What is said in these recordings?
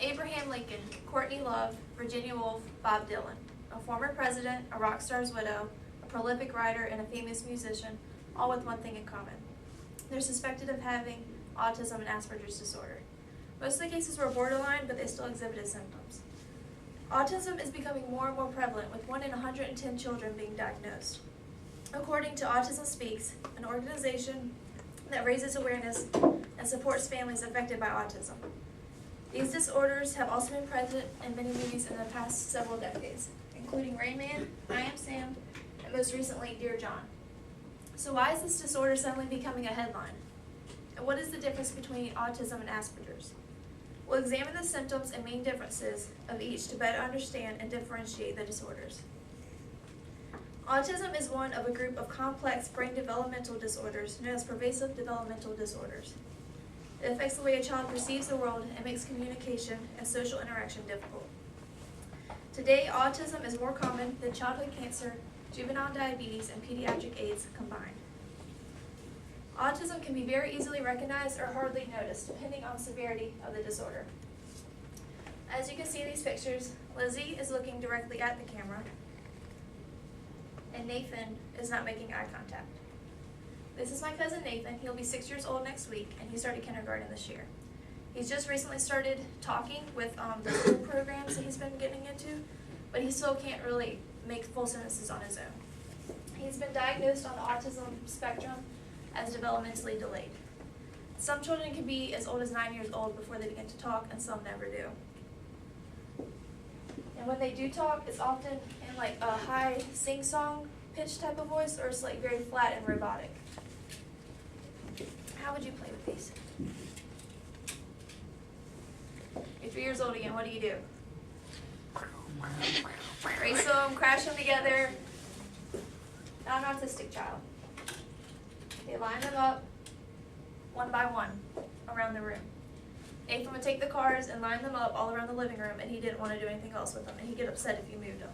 Abraham Lincoln, Courtney Love, Virginia Woolf, Bob Dylan, a former president, a rock star's widow, a prolific writer, and a famous musician, all with one thing in common. They're suspected of having autism and Asperger's disorder. Most of the cases were borderline, but they still exhibited symptoms. Autism is becoming more and more prevalent, with 1 in 110 children being diagnosed. According to Autism Speaks, an organization that raises awareness and supports families affected by autism. These disorders have also been present in many movies in the past several decades, including Rain Man, I Am Sam, and most recently, Dear John. So why is this disorder suddenly becoming a headline? And what is the difference between autism and Asperger's? We'll examine the symptoms and main differences of each to better understand and differentiate the disorders. Autism is one of a group of complex brain developmental disorders known as pervasive developmental disorders. It affects the way a child perceives the world and makes communication and social interaction difficult. Today, autism is more common than childhood cancer, juvenile diabetes, and pediatric AIDS combined. Autism can be very easily recognized or hardly noticed, depending on the severity of the disorder. As you can see in these pictures, Lizzie is looking directly at the camera, and Nathan is not making eye contact. This is my cousin Nathan. He'll be 6 years old next week, and he started kindergarten this year. He's just recently started talking with the school programs that he's been getting into, but he still can't really make full sentences on his own. He's been diagnosed on the autism spectrum as developmentally delayed. Some children can be as old as 9 years old before they begin to talk, and some never do. And when they do talk, it's often in like a high sing-song pitch type of voice, or it's like very flat and robotic. How would you play with these? You're 3 years old again, what do? Race them, crash them together. Not an autistic child. They line them up one by one around the room. Nathan would take the cars and line them up all around the living room, and he didn't want to do anything else with them, and he'd get upset if you moved them.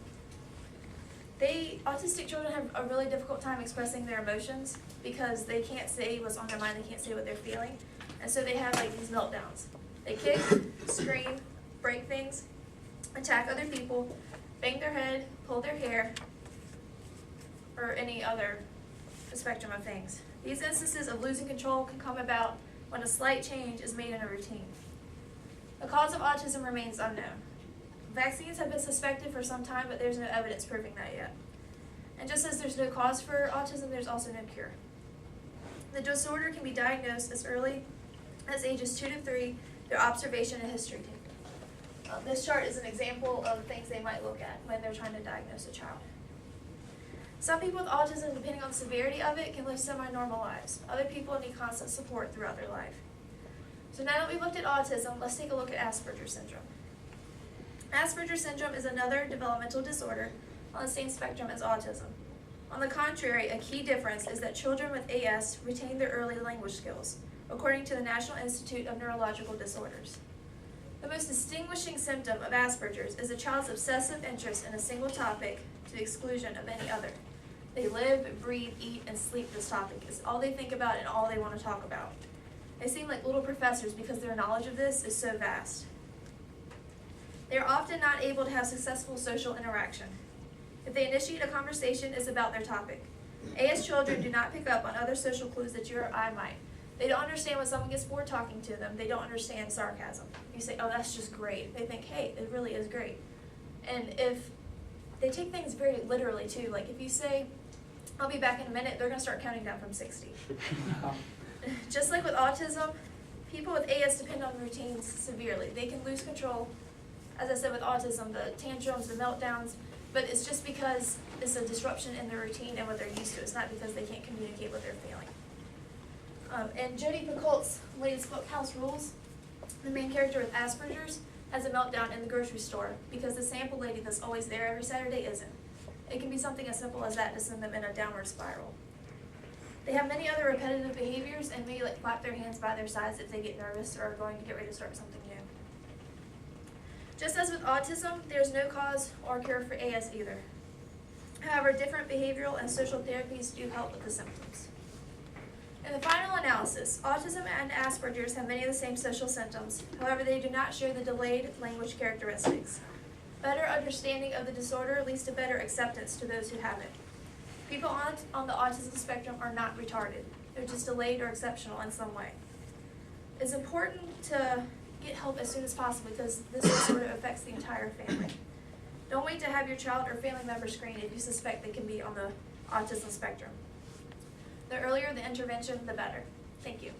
Autistic children have a really difficult time expressing their emotions because they can't say what's on their mind, they can't say what they're feeling, and so they have like these meltdowns. They kick, scream, break things, attack other people, bang their head, pull their hair, or any other spectrum of things. These instances of losing control can come about when a slight change is made in a routine. The cause of autism remains unknown. Vaccines have been suspected for some time, but there's no evidence proving that yet. And just as there's no cause for autism, there's also no cure. The disorder can be diagnosed as early as ages 2 to 3 through observation and history taking. This chart is an example of things they might look at when they're trying to diagnose a child. Some people with autism, depending on the severity of it, can live semi-normal lives. Other people need constant support throughout their life. So now that we've looked at autism, let's take a look at Asperger's syndrome. Asperger's syndrome is another developmental disorder on the same spectrum as autism. On the contrary, a key difference is that children with AS retain their early language skills, according to the National Institute of Neurological Disorders. The most distinguishing symptom of Asperger's is a child's obsessive interest in a single topic to the exclusion of any other. They live, breathe, eat, and sleep this topic. It's all they think about and all they want to talk about. They seem like little professors because their knowledge of this is so vast. They are often not able to have successful social interaction. If they initiate a conversation, it's about their topic. AS children do not pick up on other social clues that you or I might. They don't understand when someone gets bored talking to them. They don't understand sarcasm. You say, oh, that's just great. They think, hey, it really is great. And if they take things very literally too, like if you say, I'll be back in a minute, they're going to start counting down from 60. Just like with autism, people with AS depend on routines severely. They can lose control. As I said with autism, the tantrums, the meltdowns, but it's just because it's a disruption in their routine and what they're used to. It's not because they can't communicate what they're feeling. In Jodi Picoult's latest book, House Rules, the main character with Asperger's has a meltdown in the grocery store because the sample lady that's always there every Saturday isn't. It can be something as simple as that to send them in a downward spiral. They have many other repetitive behaviors and may like clap their hands by their sides if they get nervous or are going to get ready to start something new. Just as with autism, there's no cause or cure for AS either. However, different behavioral and social therapies do help with the symptoms. In the final analysis, autism and Asperger's have many of the same social symptoms. However, they do not share the delayed language characteristics. Better understanding of the disorder leads to better acceptance to those who have it. People on the autism spectrum are not retarded. They're just delayed or exceptional in some way. It's important to get help as soon as possible because this disorder affects the entire family. Don't wait to have your child or family member screened if you suspect they can be on the autism spectrum. The earlier the intervention, the better. Thank you.